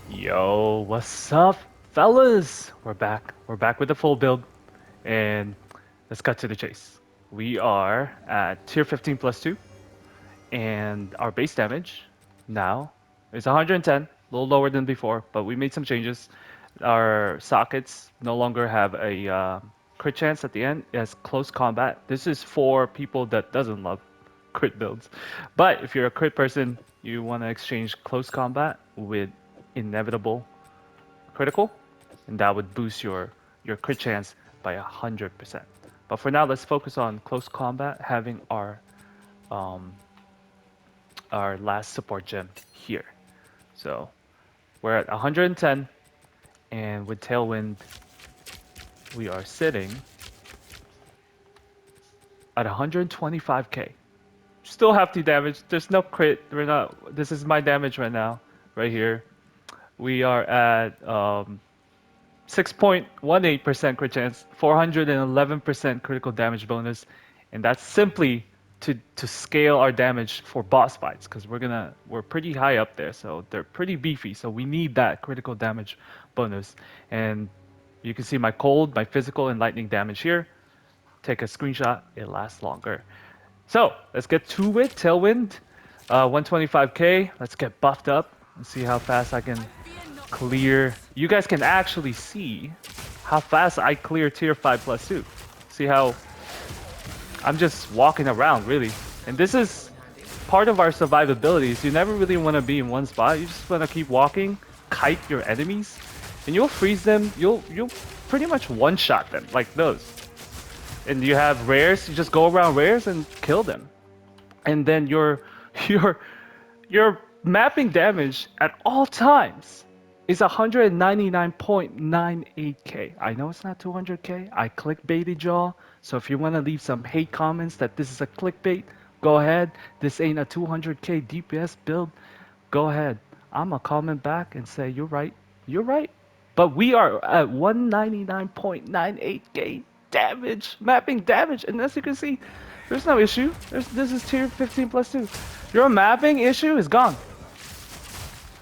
Yo, what's up, fellas? We're back. We're back with the full build, and let's cut to the chase. We are at tier 15 plus 2, and our base damage now is 110, a little lower than before, but we made some changes. Our sockets no longer have a crit chance at the end as close combat. This is for people that doesn't love crit builds. But if you're a crit person, you want to exchange close combat with inevitable critical, and that would boost your crit chance by 100%. But for now, let's focus on close combat, having um, our last support gem here. So we're at 110, and with Tailwind, we are sitting at 125k. Still hefty damage. There's no crit. We're not. This is my damage right now, right here. We are at 6.18% crit chance, 411% critical damage bonus, and that's simply to scale our damage for boss fights because we're pretty high up there, so they're pretty beefy. So we need that critical damage bonus, and you can see my cold, my physical, and lightning damage here. Take a screenshot; it lasts longer. So let's get to it. Tailwind, 125k. Let's get buffed up and see how fast I can clear. You guys can actually see how fast I clear tier 5 plus 2. See how I'm just walking around really. And this is part of our survivability. So you never really want to be in one spot. You just want to keep walking, kite your enemies, and you'll freeze them. You'll pretty much one-shot them like those. And you have rares, you just go around rares and kill them. And then your your mapping damage at all times is 199.98k. I know it's not 200k. I clickbaited y'all. So if you want to leave some hate comments that this is a clickbait, go ahead. This ain't a 200k DPS build. Go ahead. I'm gonna comment back and say you're right. You're right. But we are at 199.98k damage, mapping damage, and as you can see, there's no issue. This is tier 15 plus 2. Your mapping issue is gone.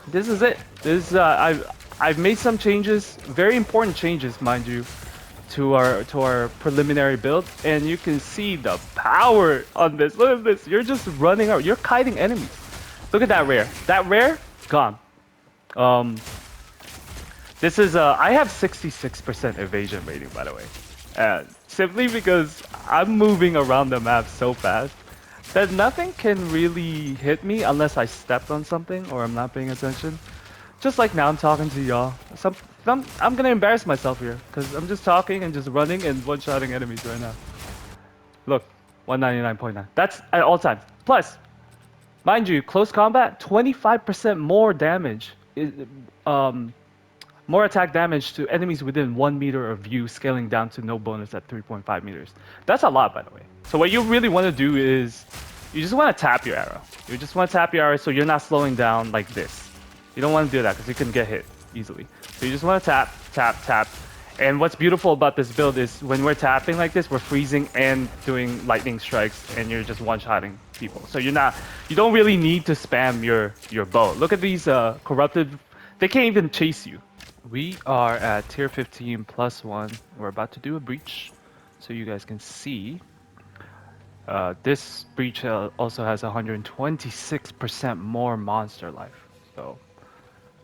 This is it. This I've made some changes, very important changes, mind you, to our preliminary build, and you can see the power on this. Look at this. You're just running out. You're kiting enemies. Look at that rare. That rare gone. Um, this is I have 66% evasion rating, by the way, simply because I'm moving around the map so fast that nothing can really hit me unless I stepped on something or I'm not paying attention. Just like now I'm talking to y'all. I'm gonna embarrass myself here because I'm just talking and just running and one-shotting enemies right now. Look, 199.9. That's at all times. Plus, mind you, close combat, 25% more damage. Um, more attack damage to enemies within 1 meter of you, scaling down to no bonus at 3.5 meters. That's a lot, by the way. So what you really want to do is, you just want to tap your arrow. You just want to tap your arrow so you're not slowing down like this. You don't want to do that because you can get hit easily. So you just want to tap, tap, tap. And what's beautiful about this build is when we're tapping like this, we're freezing and doing lightning strikes, and you're just one-shotting people. So you don't really need to spam your bow. Look at these corrupted. They can't even chase you. We are at tier 15 plus 1. We're about to do a breach so you guys can see. This breach also has 126% more monster life. So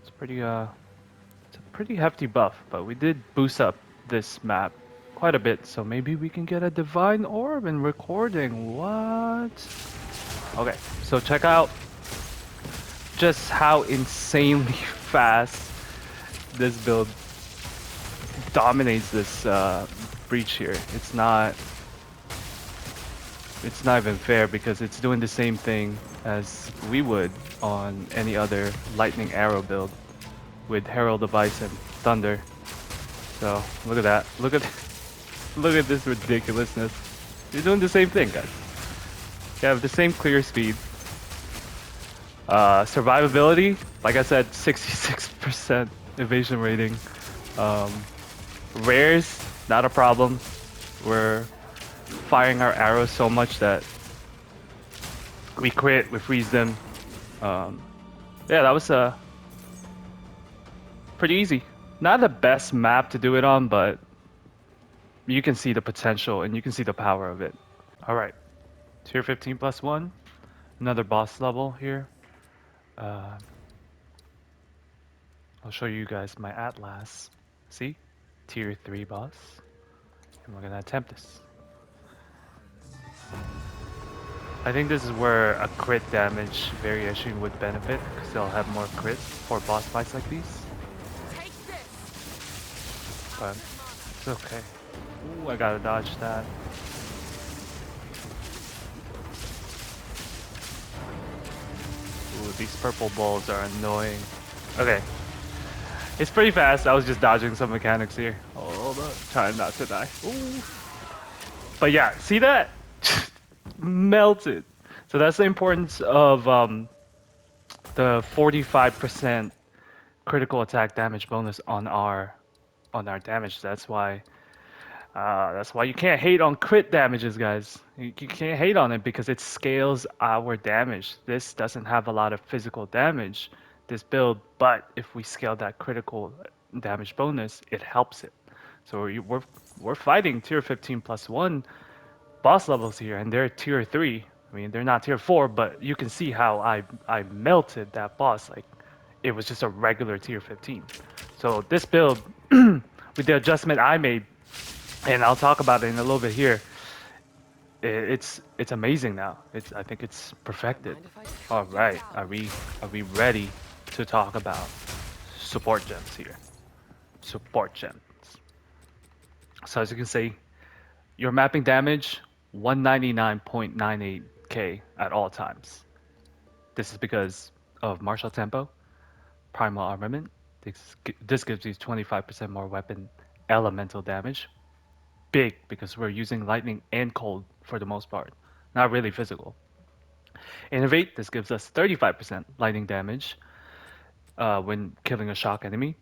it's it's a pretty hefty buff, but we did boost up this map quite a bit, so maybe we can get a divine orb in recording. What? Okay, so check out just how insanely fast this build dominates this breach here. It's not even fair because it's doing the same thing as we would on any other lightning arrow build with Herald of Ice and Thunder. So look at that. Look at look at this ridiculousness. You're doing the same thing, guys. You have the same clear speed. Survivability, like I said, 66% evasion rating. Rares, not a problem. We're firing our arrows so much that we crit, we freeze them. Yeah, that was Pretty easy. Not the best map to do it on, but you can see the potential and you can see the power of it. All right, tier 15 plus one, another boss level here. Uh, I'll show you guys my Atlas. See, tier 3 boss, and we're gonna attempt this. I think this is where a crit damage variation would benefit because they'll have more crit for boss fights like these. But it's okay. Ooh, I gotta dodge that. Ooh, these purple balls are annoying. Okay, it's pretty fast. I was just dodging some mechanics here. Hold up, trying not to die. Ooh. But yeah, see that? Melted. So that's the importance of the 45% critical attack damage bonus on our damage. That's why you can't hate on crit damages, guys. You can't hate on it because it scales our damage. This doesn't have a lot of physical damage, this build, but if we scale that critical damage bonus, it helps it. So we're fighting tier 15 plus one boss levels here, and they're tier 3. I mean, they're not tier 4, but you can see how I melted that boss. Like, it was just a regular tier 15. So this build, with the adjustment I made, and I'll talk about it in a little bit here, it's amazing now. I think it's perfected. All right, are we ready to talk about support gems here? Support gems. So as you can see, your mapping damage 199.98k at all times. This is because of martial tempo, primal armament. This gives you 25% more weapon elemental damage. Big because we're using lightning and cold for the most part, not really physical. Innovate, this gives us 35% lightning damage when killing a shock enemy.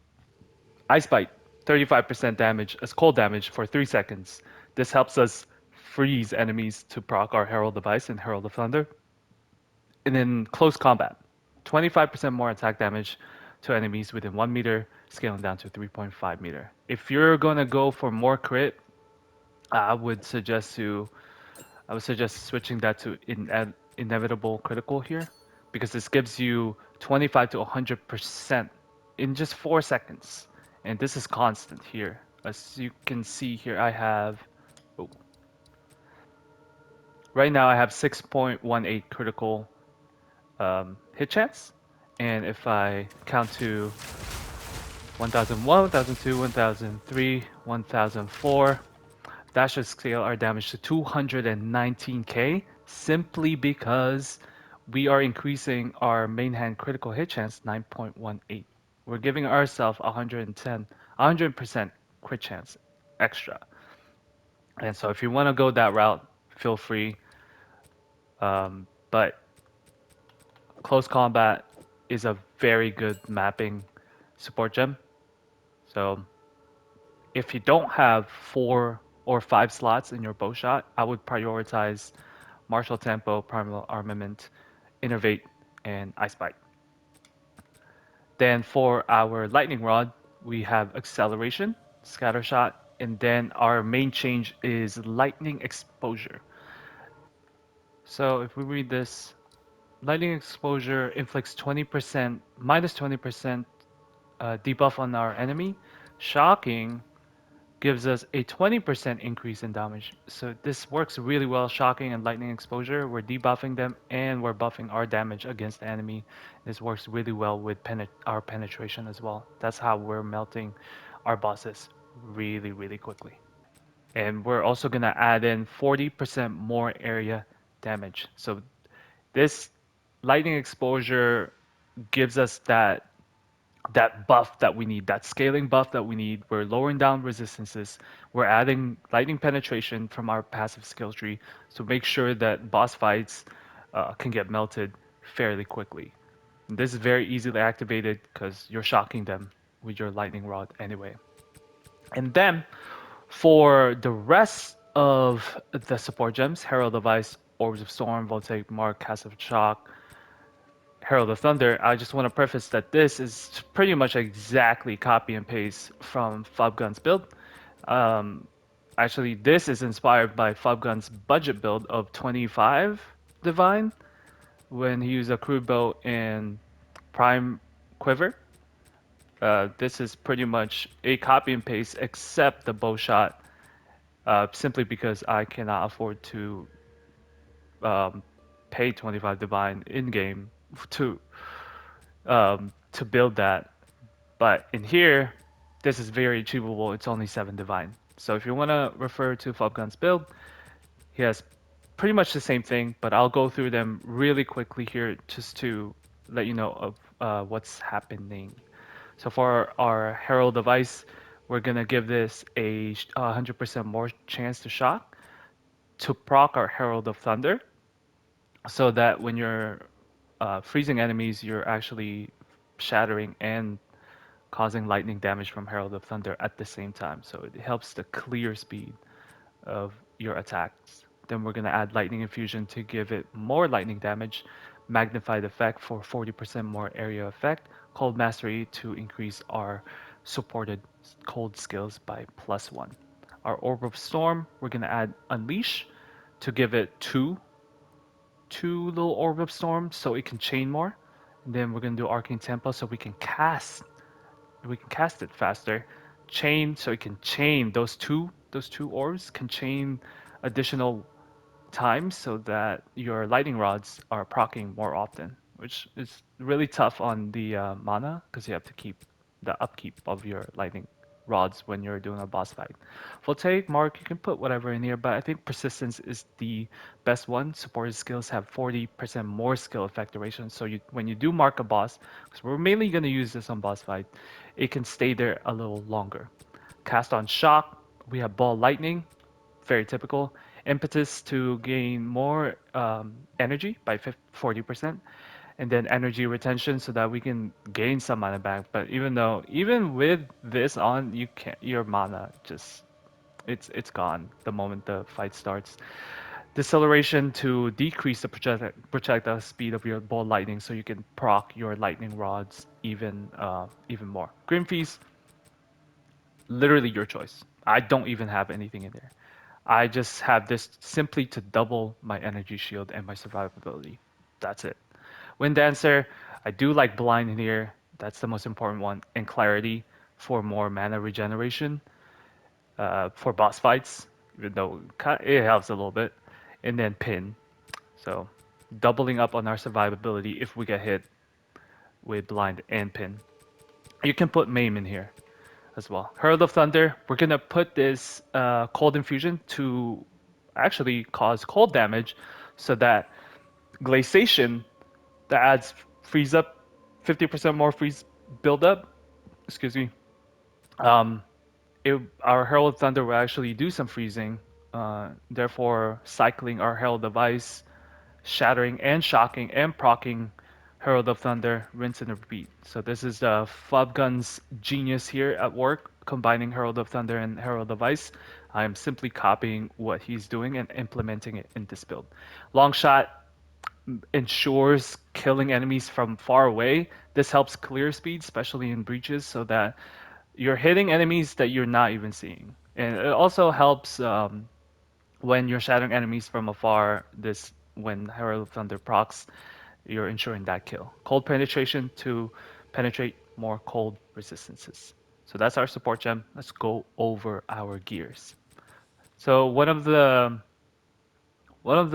Ice Bite, 35% damage as cold damage for 3 seconds. This helps us freeze enemies to proc our Herald Device and Herald of Thunder. And then Close Combat, 25% more attack damage to enemies within 1 meter, scaling down to 3.5 meter. If you're going to go for more crit, I would suggest to I would suggest switching that to inevitable critical here because this gives you 25 to 100% in just 4 seconds. And this is constant here. As you can see here, oh, right now I have 6.18 critical hit chance. And if I count to 1001, 1002, 1003, 1004, that should scale our damage to 219k simply because we are increasing our main hand critical hit chance 9.18. We're giving ourselves 100% crit chance extra. And so if you want to go that route, feel free. But close combat is a very good mapping support gem. So if you don't have 4 or 5 slots in your Bowshot, I would prioritize Martial Tempo, Primal Armament, Innervate, and Ice Bite. Then for our Lightning Rod, we have Acceleration, Scatter Shot, and then our main change is Lightning Exposure. So if we read this, Lightning Exposure inflicts 20%, minus 20% debuff on our enemy. Shocking gives us a 20% increase in damage. So this works really well. Shocking and lightning exposure, we're debuffing them and we're buffing our damage against the enemy. This works really well with our penetration as well. That's how we're melting our bosses really quickly. And we're also gonna add in 40% more area damage. So this lightning exposure gives us that buff that we need, that scaling buff that we need. We're lowering down resistances. We're adding lightning penetration from our passive skill tree to make sure that boss fights can get melted fairly quickly. And this is very easily activated because you're shocking them with your lightning rod anyway. And then for the rest of the support gems, Herald Device, Orbs of Storm, Voltaic Mark, Cast of Shock, Herald of Thunder, I just want to preface that this is pretty much exactly copy and paste from Fubgun's build. Um, Actually, this is inspired by Fubgun's budget build of 25 Divine when he used a crude bow in Prime Quiver. This is pretty much a copy and paste except the Bowshot, simply because I cannot afford to um, pay 25 Divine in game to to build that. But in here, this is very achievable. It's only 7 Divine. So if you want to refer to Fubgun's build, he has pretty much the same thing, but I'll go through them really quickly here just to let you know of what's happening. So for our Herald device, we're gonna give this a 100% more chance to shock to proc our Herald of Thunder, so that when you're freezing enemies, you're actually shattering and causing lightning damage from Herald of Thunder at the same time. So it helps the clear speed of your attacks. Then we're going to add Lightning Infusion to give it more lightning damage, Magnified Effect for 40% more area effect, Cold Mastery to increase our supported cold skills by +1. Our Orb of Storm, we're going to add Unleash to give it two little Orb of Storm so it can chain more. And then we're going to do Arcane Tempo so we can cast it faster. Chain so it can chain those two orbs can chain additional times so that your lightning rods are proccing more often, which is really tough on the mana because you have to keep the upkeep of your lightning rods when you're doing a boss fight. Voltaic Mark, you can put whatever in here, but I think Persistence is the best one. Supported skills have 40% more skill effect duration, so when you do mark a boss, because we're mainly going to use this on boss fight, it can stay there a little longer. Cast on Shock, we have Ball Lightning, very typical. Impetus to gain more energy by 40%, and then energy retention so that we can gain some mana back. But even with this on, you can't your mana just it's gone the moment the fight starts. Deceleration to decrease the projectile speed of your ball lightning so you can proc your lightning rods even more. Grim Feast, literally your choice. I don't even have anything in there. I just have this simply to double my energy shield and my survivability. That's it. Wind Dancer, I do like Blind in here. That's the most important one. And Clarity for more mana regeneration for boss fights, even though it helps a little bit. And then Pin. So doubling up on our survivability if we get hit with Blind and Pin. You can put Maim in here as well. Herald of Thunder, we're gonna put this cold infusion to actually cause cold damage so that glaciation that adds freeze up 50% more freeze build up, excuse me. Um, our Herald of Thunder will actually do some freezing, therefore cycling our Herald device, shattering and shocking and procking Herald of Thunder, rinse and repeat. So this is the Fubgun's genius here at work, combining Herald of Thunder and Herald of Ice. I am simply copying what he's doing and implementing it in this build. Long shot ensures killing enemies from far away. This helps clear speed, especially in breaches, so that you're hitting enemies that you're not even seeing. And it also helps when you're shattering enemies from afar. This when Herald of Thunder procs, you're ensuring that kill. Cold penetration to penetrate more cold resistances. So that's our support gem. Let's go over our gears. So one of the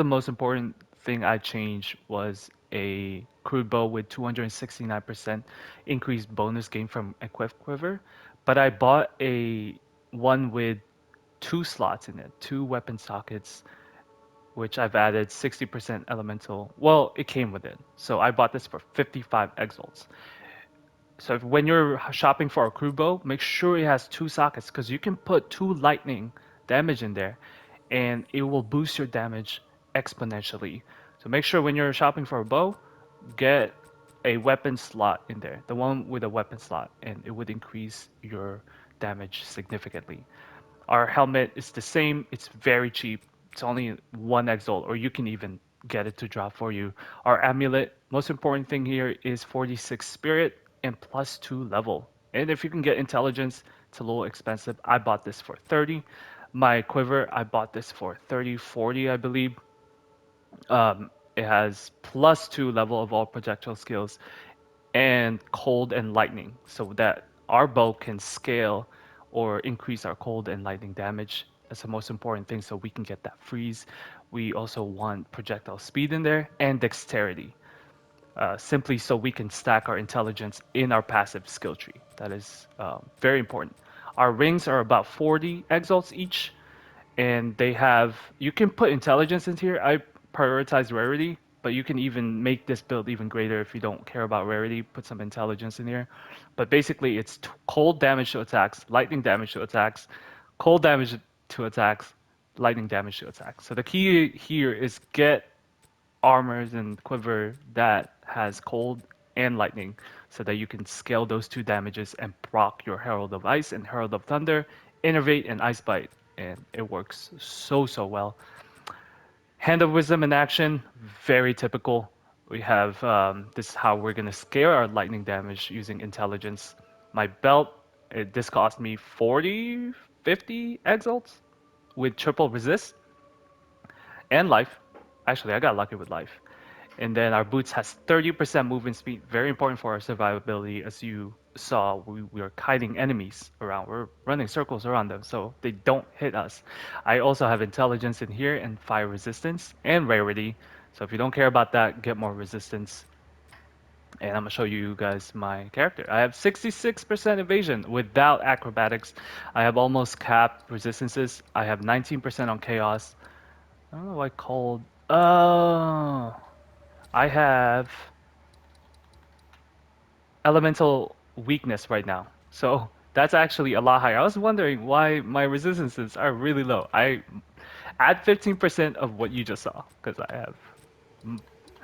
most important thing I changed was a crude bow with 269% increased bonus gain from equipped quiver, but I bought a one with two slots in it, two weapon sockets, which I've added 60% elemental. Well, it came with it. So I bought this for 55 exalts. So when you're shopping for a crew bow, make sure it has two sockets because you can put two lightning damage in there and it will boost your damage exponentially. So make sure when you're shopping for a bow, get a weapon slot in there, the one with a weapon slot, and it would increase your damage significantly. Our helmet is the same. It's very cheap. It's only one exalt, or you can even get it to drop for you. Our amulet, most important thing here is 46 spirit and +2 level. And if you can get intelligence, it's a little expensive. I bought this for 30. My quiver, I bought this for 30, 40, I believe. It has +2 level of all projectile skills and cold and lightning, so that our bow can scale or increase our cold and lightning damage. That's the most important thing, so we can get that freeze. We also want projectile speed in there and dexterity, simply so we can stack our intelligence in our passive skill tree. That is very important. Our rings are about 40 exalts each, and they have, you can put intelligence into here. I prioritize rarity, but you can even make this build even greater if you don't care about rarity. Put some intelligence in here, but basically it's cold damage to attacks, lightning damage to attacks, cold damage to attacks, lightning damage to attacks. So the key here is get armors and quiver that has cold and lightning, so that you can scale those two damages and proc your Herald of Ice and Herald of Thunder, Innervate and Ice Bite, and it works so well. Hand of Wisdom in action, very typical. We have this is how we're gonna scale our lightning damage using intelligence. My belt, this cost me 40, 50 exalts with triple resist and life. Actually, I got lucky with life. And then our boots has 30% movement speed, very important for our survivability. As you saw, we are kiting enemies around. We're running circles around them so they don't hit us. I also have intelligence in here and fire resistance and rarity. So if you don't care about that, get more resistance. And I'm gonna show you guys my character. I have 66% evasion without acrobatics. I have almost capped resistances. I have 19% on chaos. I don't know why cold. Oh, I have elemental weakness right now. So that's actually a lot higher. I was wondering why my resistances are really low. I add 15% of what you just saw because I have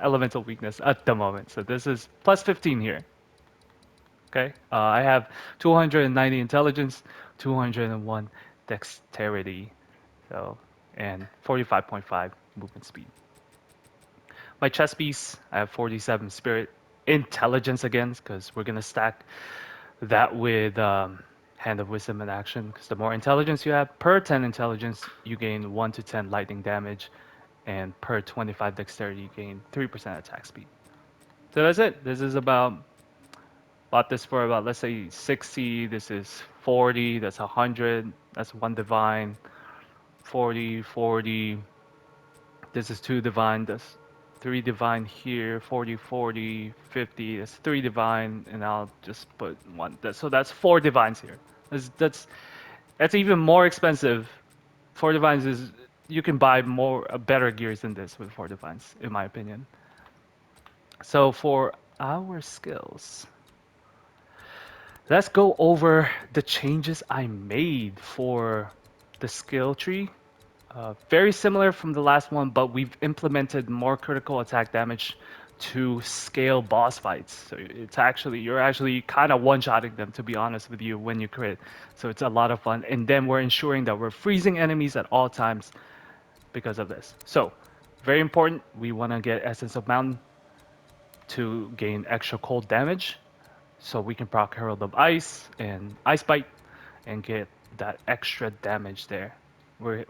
elemental weakness at the moment. So this is plus 15 here. Okay. I have 290 intelligence, 201 dexterity, so and 45.5 movement speed. My chest piece, I have 47 spirit, intelligence again because we're gonna stack that with Hand of Wisdom in action, because the more intelligence you have, per 10 intelligence, you gain 1 to 10 lightning damage, and per 25 dexterity, you gain 3% attack speed. So that's it. This is about, bought this for about, let's say 60, this is 40, that's 100, that's 1 divine, 40, 40, this is 2 divine, that's 3 divine here, 40, 40, 50, that's 3 divine, and I'll just put 1. So that's 4 divines here. That's even more expensive. 4 divines is, you can buy more better gears than this with 4 divines, in my opinion. So for our skills, let's go over the changes I made for the skill tree. Very similar from the last one, but we've implemented more critical attack damage to scale boss fights. So it's actually, you're actually kind of one-shotting them, to be honest with you, when you crit. So it's a lot of fun. And then we're ensuring that we're freezing enemies at all times because of this. So very important, we want to get Essence of Mountain to gain extra cold damage, so we can proc Herald of Ice and Ice Bite and get that extra damage there.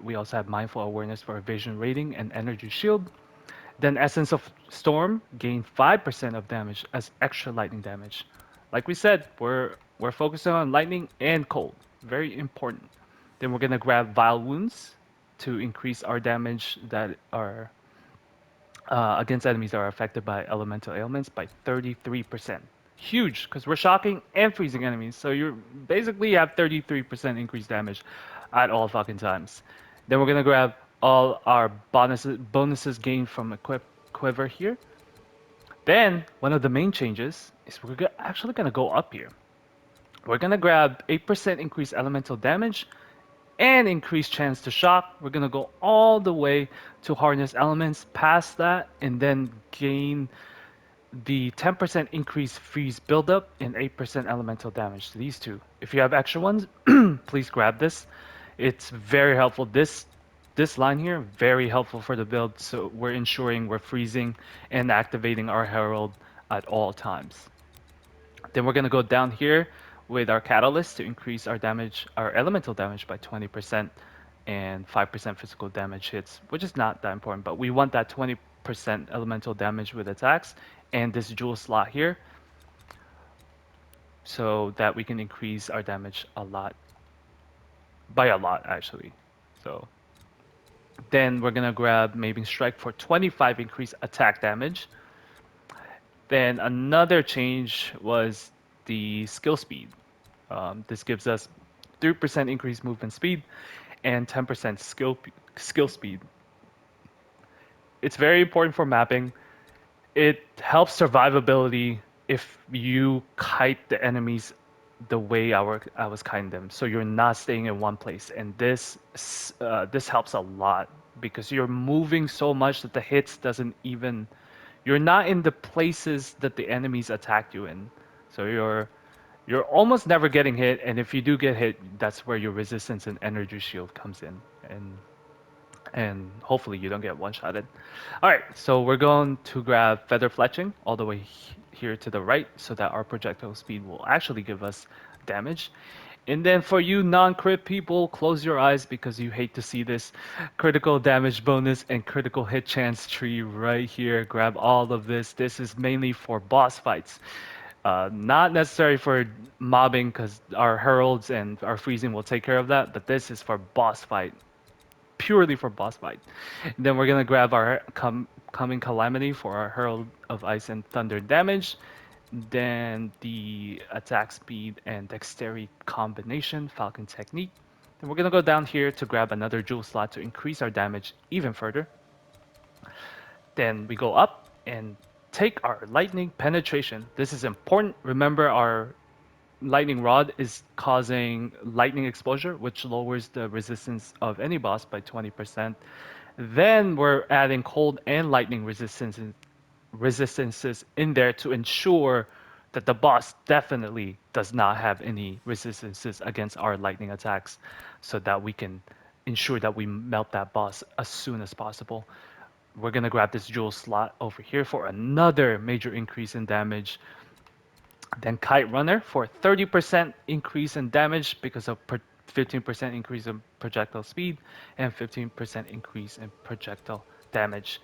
We also have Mindful Awareness for Evasion Rating and Energy Shield. Then Essence of Storm, gain 5% of damage as extra lightning damage. Like we said, we're focusing on lightning and cold. Very important. Then we're gonna grab Vile Wounds to increase our damage that are against enemies that are affected by elemental ailments by 33%. Huge, because we're shocking and freezing enemies. So you basically have 33% increased damage at all fucking times. Then we're gonna grab all our bonuses gained from equip quiver here. Then one of the main changes is we're actually gonna go up here. We're gonna grab 8% increased elemental damage and increased chance to shock. We're gonna go all the way to harness elements, past that, and then gain the 10% increased freeze buildup and 8% elemental damage to these two. If you have extra ones, please grab this. It's very helpful. This This line here, very helpful for the build, so we're ensuring we're freezing and activating our Herald at all times. Then we're going to go down here with our Catalyst to increase our damage, our elemental damage by 20% and 5% physical damage hits, which is not that important, but we want that 20% elemental damage with attacks and this jewel slot here so that we can increase our damage a lot, by a lot actually. So then we're gonna grab Maven Strike for 25 increased attack damage. Then another change was the skill speed. This gives us 3% increased movement speed and 10% skill speed. It's very important for mapping. It helps survivability if you kite the enemies the way I was kiting them, so you're not staying in one place. And this helps a lot because you're moving so much that the hits doesn't even you're not in the places that the enemies attacked you in. So you're almost never getting hit, and if you do get hit, that's where your resistance and energy shield comes in, and hopefully you don't get one-shotted. All right, so we're going to grab Feather Fletching all the way here to the right so that our projectile speed will actually give us damage. And then for you non-crit people, close your eyes because you hate to see this critical damage bonus and critical hit chance tree right here. Grab all of this. This is mainly for boss fights. Not necessary for mobbing because our heralds and our freezing will take care of that, but this is for boss fight, purely for boss fight. And then we're gonna grab our coming calamity for our herald of ice and thunder damage. Then the attack speed and dexterity combination, Falcon technique. Then we're gonna go down here to grab another jewel slot to increase our damage even further. Then we go up and take our lightning penetration. This is important. Remember, our lightning rod is causing lightning exposure, which lowers the resistance of any boss by 20%. Then we're adding cold and lightning resistances in there to ensure that the boss definitely does not have any resistances against our lightning attacks so that we can ensure that we melt that boss as soon as possible. We're gonna grab this jewel slot over here for another major increase in damage. Then Kite Runner for 30% increase in damage because of 15% increase in projectile speed and 15% increase in projectile damage.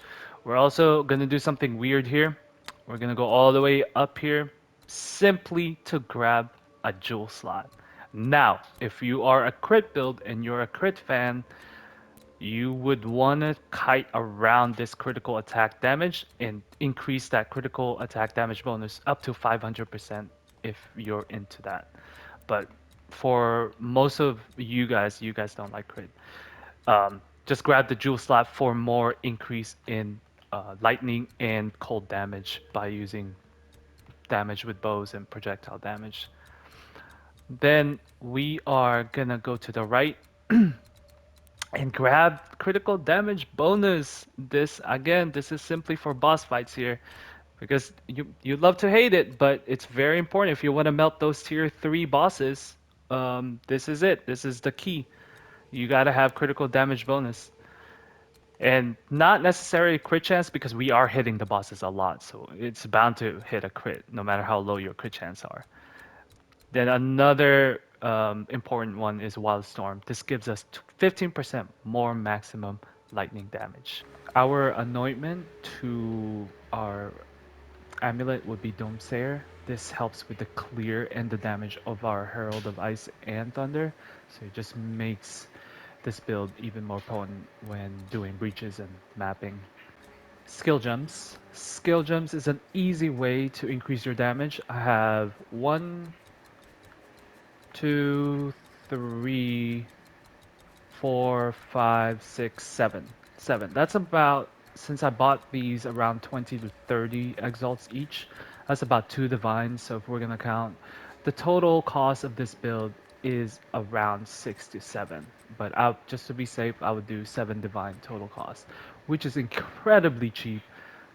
We're also going to do something weird here. We're going to go all the way up here simply to grab a jewel slot. Now, if you are a crit build and you're a crit fan, you would want to kite around this critical attack damage and increase that critical attack damage bonus up to 500% if you're into that. But for most of you guys don't like crit. Just grab the jewel slot for more increase in lightning and cold damage by using damage with bows and projectile damage. Then we are gonna go to the right and grab critical damage bonus. This again, this is simply for boss fights here because you love to hate it, but it's very important if you want to melt those tier 3 bosses. This is it. This is the key. You gotta have critical damage bonus. And not necessarily crit chance because we are hitting the bosses a lot, so it's bound to hit a crit no matter how low your crit chance are. Then another important one is Wildstorm. This gives us 15% more maximum lightning damage. Our anointment to our amulet would be Doomsayer. This helps with the clear and the damage of our Herald of Ice and Thunder, so it just makes this build even more potent when doing breaches and mapping. Skill gems. Skill gems is an easy way to increase your damage. I have one, two, three, 4, 5, 6, 7. 7. That's about, since I bought these around 20 to 30 exalts each, that's about 2 divines. So if we're going to count, the total cost of this build is around 6 to 7. But just to be safe, I would do 7 divine total cost, which is incredibly cheap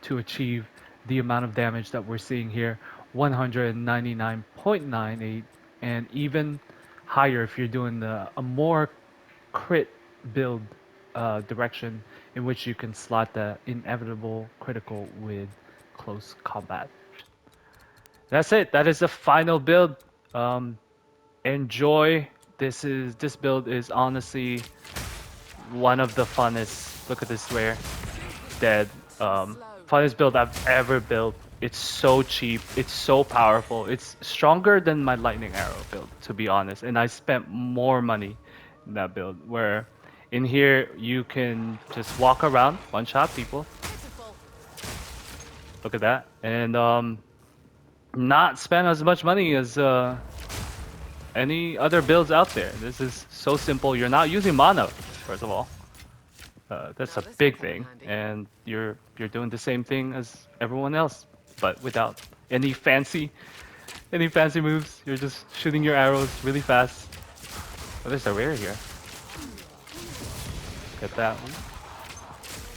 to achieve the amount of damage that we're seeing here, 199.98, and even higher if you're doing a more crit build direction in which you can slot the inevitable critical with close combat. That's it. That is the final build. Um, enjoy. This build is honestly one of the funnest. Look at this rare dead. Funnest build I've ever built. It's so cheap. It's so powerful. It's stronger than my lightning arrow build, to be honest. And I spent more money in that build. Where in here you can just walk around, one shot people. Look at that, and not spend as much money as any other builds out there. This is so simple. You're not using mana, first of all. That's a big thing, and you're doing the same thing as everyone else, but without any fancy moves. You're just shooting your arrows really fast. Oh, there's a rare here. Get that one.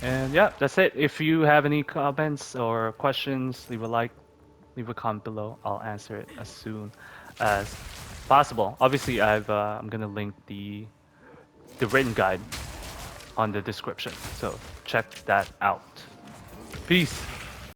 And yeah, that's it. If you have any comments or questions, leave a like, leave a comment below. I'll answer it as soon as possible. Obviously, I'm gonna link the written guide on the description, so check that out. Peace.